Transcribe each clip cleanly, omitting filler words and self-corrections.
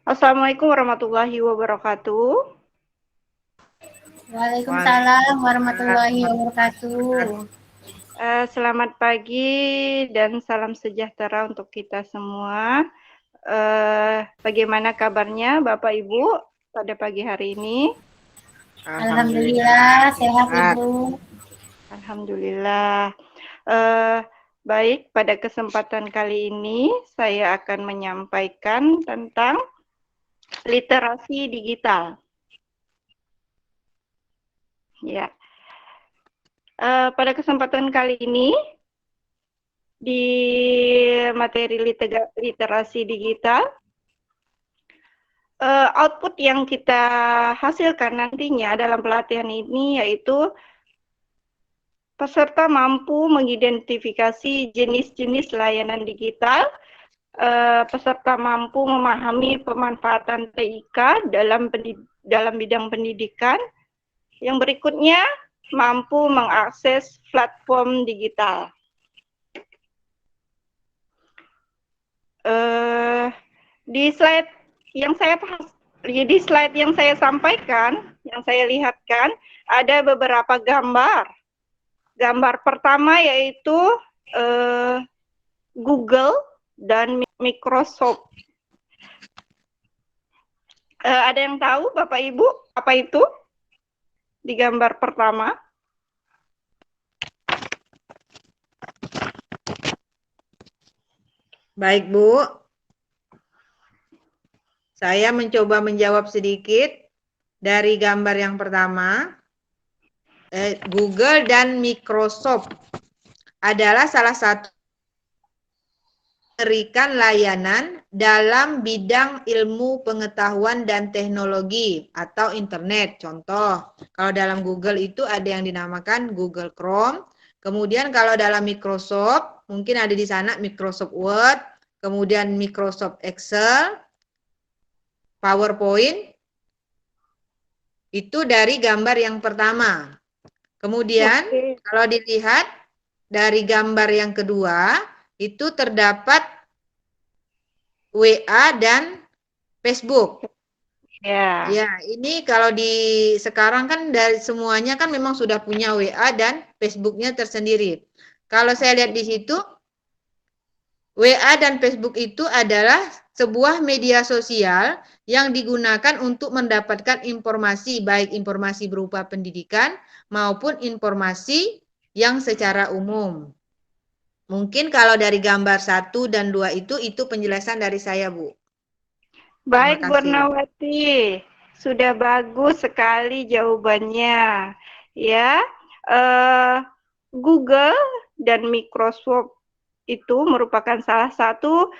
Assalamualaikum warahmatullahi wabarakatuh. Waalaikumsalam warahmatullahi wabarakatuh. Selamat pagi dan salam sejahtera untuk kita semua. Bagaimana kabarnya Bapak Ibu pada pagi hari ini? Alhamdulillah sehat Ibu. Alhamdulillah. Baik, pada kesempatan kali ini saya akan menyampaikan tentang literasi digital. Ya. Pada kesempatan kali ini di materi literasi digital, output yang kita hasilkan nantinya dalam pelatihan ini yaitu peserta mampu mengidentifikasi jenis-jenis layanan digital, peserta mampu memahami pemanfaatan TIK dalam bidang pendidikan, yang berikutnya mampu mengakses platform digital. Di slide yang saya sampaikan, yang saya lihatkan, ada beberapa gambar. Gambar pertama yaitu Google dan Microsoft. Ada yang tahu Bapak Ibu apa itu di gambar pertama? Baik, Bu. Saya mencoba menjawab sedikit dari gambar yang pertama. Google dan Microsoft adalah salah satu memberikan layanan dalam bidang ilmu pengetahuan dan teknologi atau internet. Contoh, kalau dalam Google itu ada yang dinamakan Google Chrome. Kemudian kalau dalam Microsoft, mungkin ada di sana Microsoft Word, kemudian Microsoft Excel, PowerPoint, itu dari gambar yang pertama. Kemudian kalau dilihat dari gambar yang kedua, itu terdapat WA dan Facebook. Ya. Ya, ini kalau di sekarang kan dari semuanya kan memang sudah punya WA dan Facebooknya tersendiri. Kalau saya lihat di situ, WA dan Facebook itu adalah sebuah media sosial yang digunakan untuk mendapatkan informasi, baik informasi berupa pendidikan maupun informasi yang secara umum. Mungkin kalau dari gambar 1 dan 2 itu penjelasan dari saya, Bu. Baik, Bu Nawati. Sudah bagus sekali jawabannya. Ya, Google dan Microsoft itu merupakan salah satu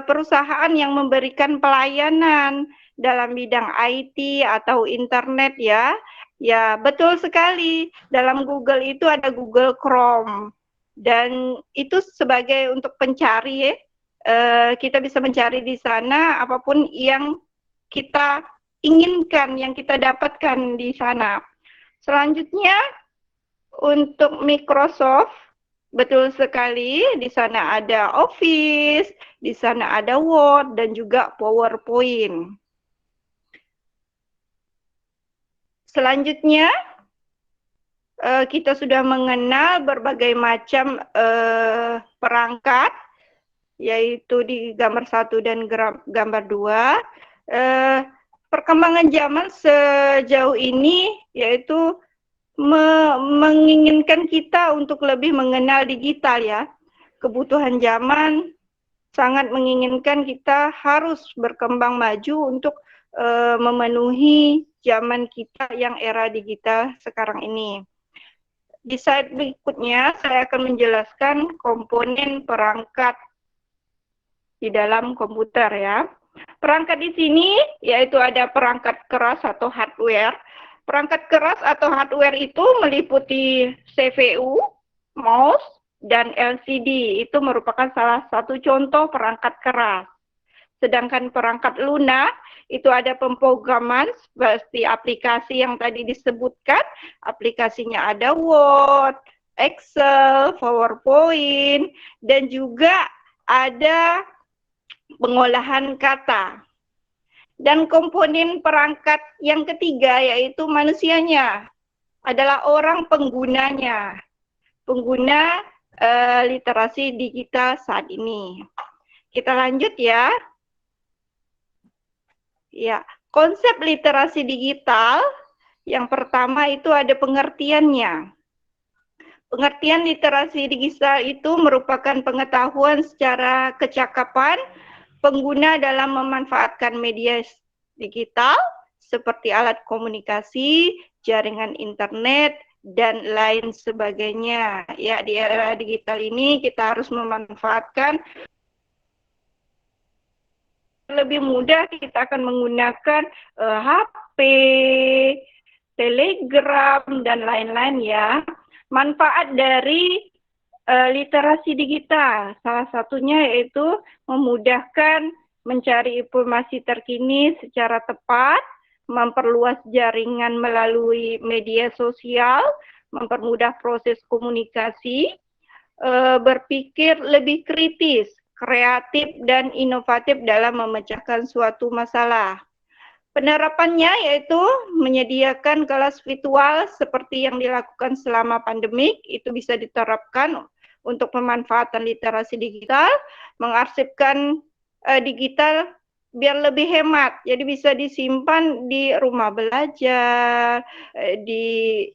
perusahaan yang memberikan pelayanan dalam bidang IT atau internet ya. Ya, betul sekali. Dalam Google itu ada Google Chrome. Dan itu sebagai untuk pencari kita bisa mencari di sana apapun yang kita inginkan, yang kita dapatkan di sana. Selanjutnya untuk Microsoft, betul sekali, di sana ada Office, di sana ada Word, dan juga PowerPoint. Selanjutnya, kita sudah mengenal berbagai macam perangkat, yaitu di gambar 1 dan gambar 2. Perkembangan zaman sejauh ini yaitu menginginkan kita untuk lebih mengenal digital ya. Kebutuhan zaman sangat menginginkan kita harus berkembang maju untuk memenuhi zaman kita yang era digital sekarang ini. Di slide berikutnya saya akan menjelaskan komponen perangkat di dalam komputer ya. Perangkat di sini yaitu ada perangkat keras atau hardware. Perangkat keras atau hardware itu meliputi CPU, mouse, dan LCD. Itu merupakan salah satu contoh perangkat keras. Sedangkan perangkat lunak itu ada pemrograman seperti aplikasi yang tadi disebutkan. Aplikasinya ada Word, Excel, PowerPoint, dan juga ada pengolahan kata. Dan komponen perangkat yang ketiga yaitu manusianya, adalah orang penggunanya, pengguna literasi digital saat ini. Kita lanjut ya. Ya, konsep literasi digital yang pertama itu ada pengertiannya. Pengertian literasi digital itu merupakan pengetahuan secara kecakapan pengguna dalam memanfaatkan media digital seperti alat komunikasi, jaringan internet, dan lain sebagainya. Ya, di era digital ini kita harus memanfaatkan. Lebih mudah kita akan menggunakan HP, Telegram, dan lain-lain ya. Manfaat dari literasi digital, salah satunya yaitu memudahkan mencari informasi terkini secara tepat, memperluas jaringan melalui media sosial, mempermudah proses komunikasi, berpikir lebih kritis, kreatif, dan inovatif dalam memecahkan suatu masalah. Penerapannya yaitu menyediakan kelas virtual seperti yang dilakukan selama pandemik, itu bisa diterapkan untuk pemanfaatan literasi digital, mengarsipkan digital biar lebih hemat, jadi bisa disimpan di rumah belajar, di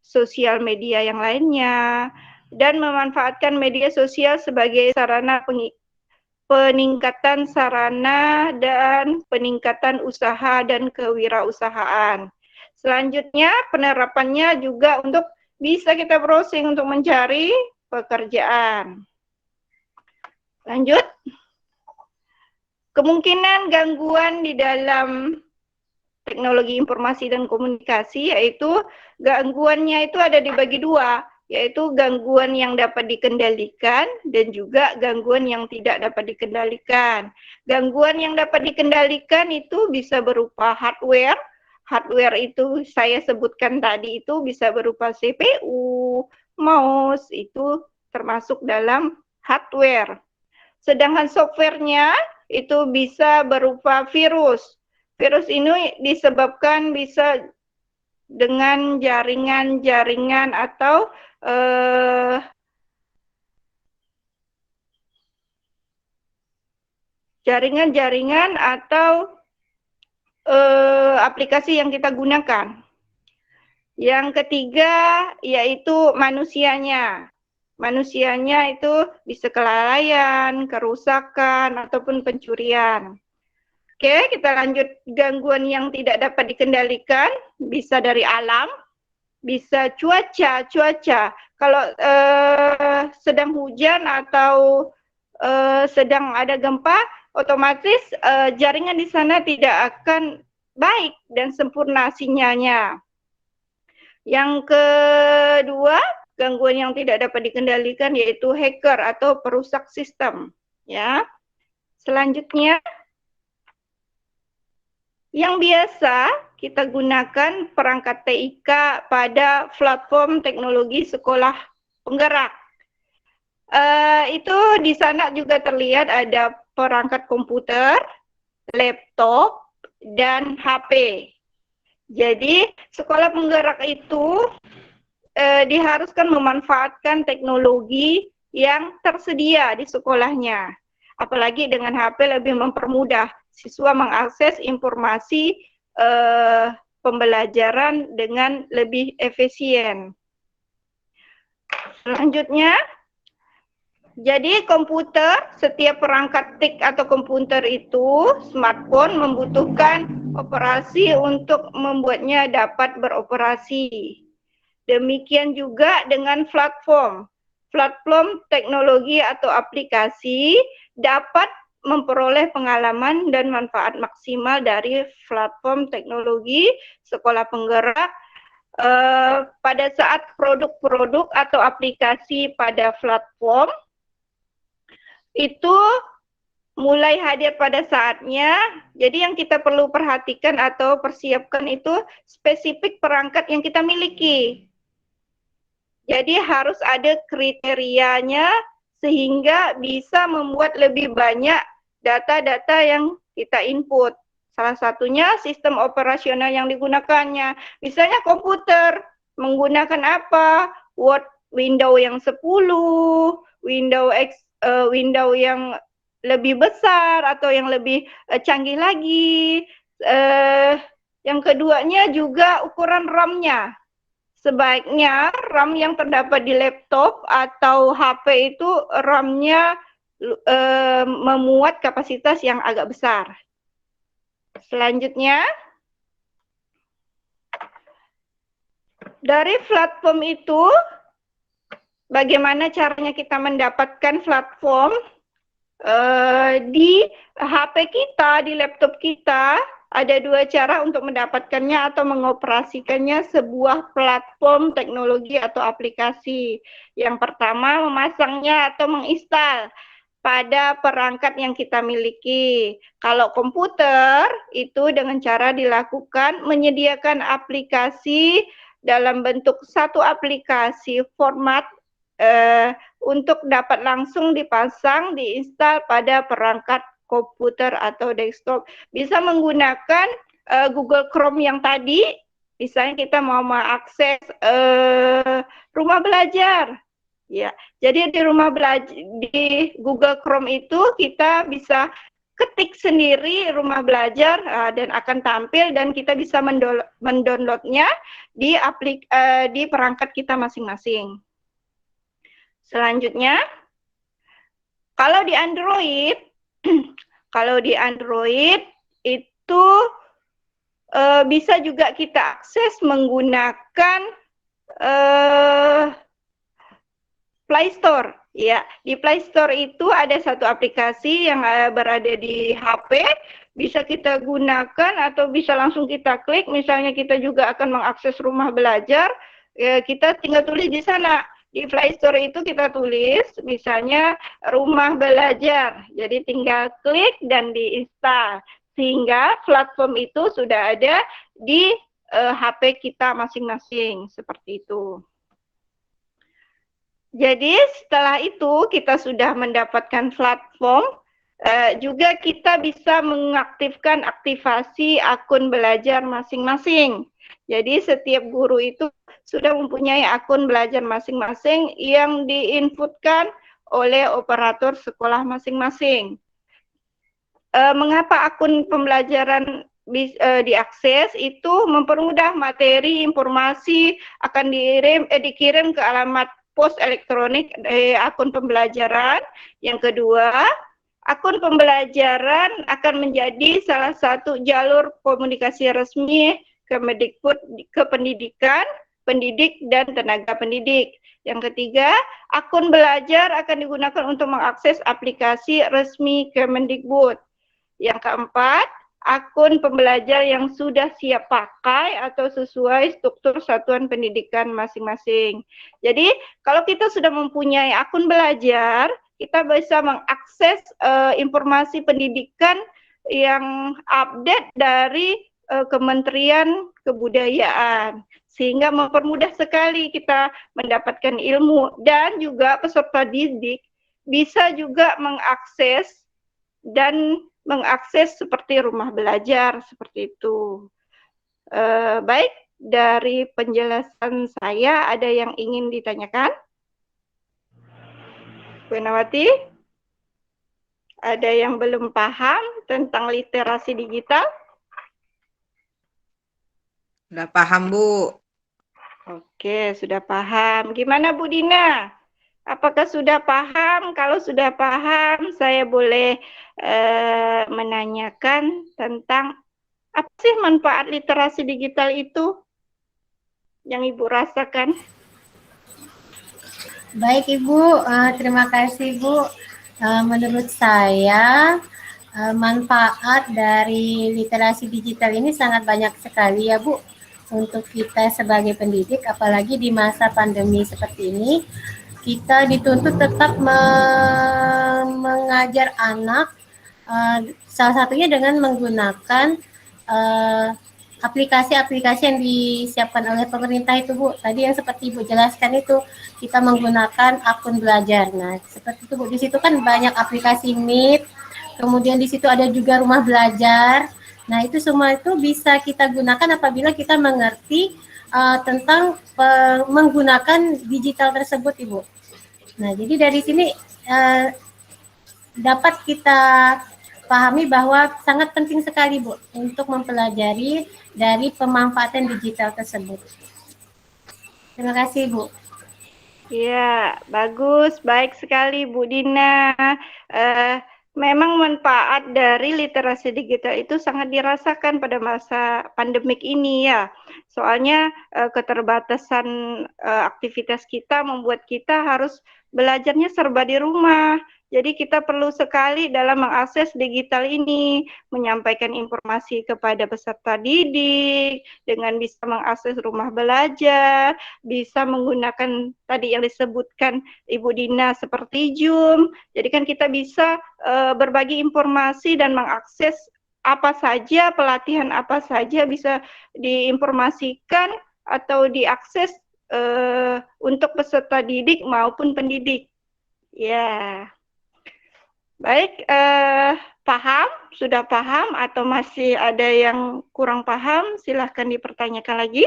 sosial media yang lainnya, dan memanfaatkan media sosial sebagai sarana peningkatan sarana dan peningkatan usaha dan kewirausahaan. Selanjutnya penerapannya juga untuk bisa kita browsing untuk mencari pekerjaan. Lanjut. Kemungkinan gangguan di dalam teknologi informasi dan komunikasi, yaitu gangguannya itu ada dibagi dua, yaitu gangguan yang dapat dikendalikan dan juga gangguan yang tidak dapat dikendalikan. Gangguan yang dapat dikendalikan itu bisa berupa hardware. Hardware itu saya sebutkan tadi itu bisa berupa CPU, mouse, itu termasuk dalam hardware. Sedangkan softwarenya itu bisa berupa virus. Virus ini disebabkan bisa dengan jaringan-jaringan atau jaringan-jaringan atau aplikasi yang kita gunakan. Yang ketiga yaitu manusianya. Manusianya itu bisa kelalaian, kerusakan, ataupun pencurian. Oke, kita lanjut. Gangguan yang tidak dapat dikendalikan bisa dari alam, bisa cuaca. Kalau sedang hujan atau sedang ada gempa, otomatis jaringan di sana tidak akan baik dan sempurna sinyalnya. Yang kedua, gangguan yang tidak dapat dikendalikan yaitu hacker atau perusak sistem. Ya. Selanjutnya, yang biasa kita gunakan perangkat TIK pada platform teknologi sekolah penggerak. Itu di sana juga terlihat ada perangkat komputer, laptop, dan HP. Jadi sekolah penggerak itu diharuskan memanfaatkan teknologi yang tersedia di sekolahnya. Apalagi dengan HP lebih mempermudah siswa mengakses informasi pembelajaran dengan lebih efisien. Selanjutnya, jadi komputer, setiap perangkat TIK atau komputer itu, smartphone membutuhkan operasi untuk membuatnya dapat beroperasi. Demikian juga dengan platform. Platform teknologi atau aplikasi dapat memperoleh pengalaman dan manfaat maksimal dari platform teknologi sekolah penggerak pada saat produk-produk atau aplikasi pada platform itu mulai hadir pada saatnya. Jadi yang kita perlu perhatikan atau persiapkan itu spesifik perangkat yang kita miliki. Jadi harus ada kriterianya sehingga bisa membuat lebih banyak data-data yang kita input. Salah satunya sistem operasional yang digunakannya. Misalnya komputer menggunakan apa? Word window yang 10, window yang lebih besar atau yang lebih canggih lagi. Yang keduanya juga ukuran RAM-nya. Sebaiknya RAM yang terdapat di laptop atau HP itu RAM-nya memuat kapasitas yang agak besar. Selanjutnya, dari platform itu, bagaimana caranya kita mendapatkan platform di HP kita, di laptop kita? Ada dua cara untuk mendapatkannya atau mengoperasikannya sebuah platform teknologi atau aplikasi. Yang pertama, memasangnya atau menginstal pada perangkat yang kita miliki. Kalau komputer, itu dengan cara dilakukan menyediakan aplikasi dalam bentuk satu aplikasi format untuk dapat langsung dipasang, diinstal pada perangkat komputer atau desktop. Bisa menggunakan Google Chrome yang tadi, misalnya kita mau mengakses rumah belajar. Ya, jadi di rumah belajar di Google Chrome itu kita bisa ketik sendiri rumah belajar dan akan tampil dan kita bisa mendownloadnya di perangkat kita masing-masing. Selanjutnya, kalau di Android itu bisa juga kita akses menggunakan Play Store. Ya, di Play Store itu ada satu aplikasi yang berada di HP, bisa kita gunakan atau bisa langsung kita klik. Misalnya kita juga akan mengakses rumah belajar, ya, kita tinggal tulis di sana. Di Play Store itu kita tulis misalnya rumah belajar. Jadi tinggal klik dan diinstal. Sehingga platform itu sudah ada di HP kita masing-masing. Seperti itu. Jadi setelah itu kita sudah mendapatkan platform, juga kita bisa mengaktifkan aktivasi akun belajar masing-masing. Jadi setiap guru itu sudah mempunyai akun belajar masing-masing yang diinputkan oleh operator sekolah masing-masing. Mengapa akun pembelajaran diakses? Itu mempermudah materi, informasi akan dikirim ke alamat pos elektronik akun pembelajaran. Yang kedua, akun pembelajaran akan menjadi salah satu jalur komunikasi resmi Kemendikbud ke pendidikan, pendidik, dan tenaga pendidik. Yang ketiga, akun belajar akan digunakan untuk mengakses aplikasi resmi Kemendikbud. Yang keempat, akun pembelajar yang sudah siap pakai atau sesuai struktur satuan pendidikan masing-masing. Jadi, kalau kita sudah mempunyai akun belajar, kita bisa mengakses informasi pendidikan yang update dari Kementerian Kebudayaan, sehingga mempermudah sekali kita mendapatkan ilmu, dan juga peserta didik bisa juga mengakses seperti rumah belajar, seperti itu. Baik, dari penjelasan saya ada yang ingin ditanyakan? Bu Nawati, ada yang belum paham tentang literasi digital? Sudah paham, Bu. Oke, sudah paham. Gimana Bu Dina? Apakah sudah paham? Kalau sudah paham, saya boleh menanyakan tentang apa sih manfaat literasi digital itu yang Ibu rasakan? Baik Ibu, terima kasih Bu. Menurut saya manfaat dari literasi digital ini sangat banyak sekali ya Bu untuk kita sebagai pendidik, apalagi di masa pandemi seperti ini. Kita dituntut tetap mengajar anak, salah satunya dengan menggunakan aplikasi-aplikasi yang disiapkan oleh pemerintah itu Bu. Tadi yang seperti Ibu jelaskan itu, kita menggunakan akun belajar. Nah, seperti itu Bu. Di situ kan banyak aplikasi Meet, kemudian di situ ada juga rumah belajar. Nah, itu semua itu bisa kita gunakan apabila kita mengerti tentang menggunakan digital tersebut, Ibu. Nah, jadi dari sini dapat kita pahami bahwa sangat penting sekali, Bu, untuk mempelajari dari pemanfaatan digital tersebut. Terima kasih, Bu. Ya, bagus, baik sekali Bu Dina. Memang manfaat dari literasi digital itu sangat dirasakan pada masa pandemik ini ya. Soalnya keterbatasan aktivitas kita membuat kita harus belajarnya serba di rumah. Jadi kita perlu sekali dalam mengakses digital ini, menyampaikan informasi kepada peserta didik, dengan bisa mengakses rumah belajar, bisa menggunakan tadi yang disebutkan Ibu Dina seperti Zoom. Jadi kan kita bisa berbagi informasi dan mengakses apa saja, pelatihan apa saja bisa diinformasikan atau diakses untuk peserta didik maupun pendidik. Ya. Baik, paham? Sudah paham atau masih ada yang kurang paham? Silahkan dipertanyakan lagi.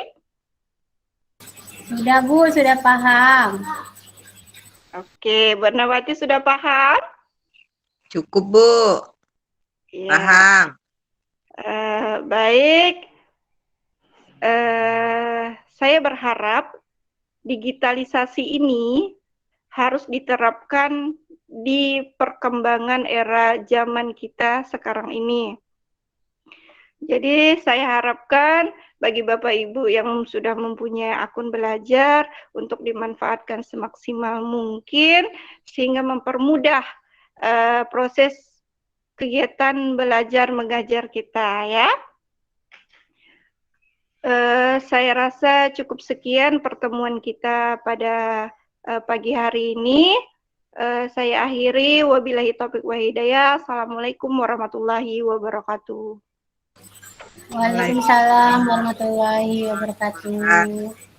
Sudah, Bu, sudah paham. Oke, Bu Ernawati sudah paham? Cukup, Bu. Ya. Paham. Baik. Saya berharap digitalisasi ini harus diterapkan di perkembangan era zaman kita sekarang ini. Jadi saya harapkan bagi Bapak Ibu yang sudah mempunyai akun belajar untuk dimanfaatkan semaksimal mungkin sehingga mempermudah proses kegiatan belajar mengajar kita ya. Saya rasa cukup sekian pertemuan kita pada pagi hari ini. Saya akhiri, wabillahi taufiq wa hidayah. Assalamualaikum warahmatullahi wabarakatuh. Waalaikumsalam warahmatullahi wabarakatuh.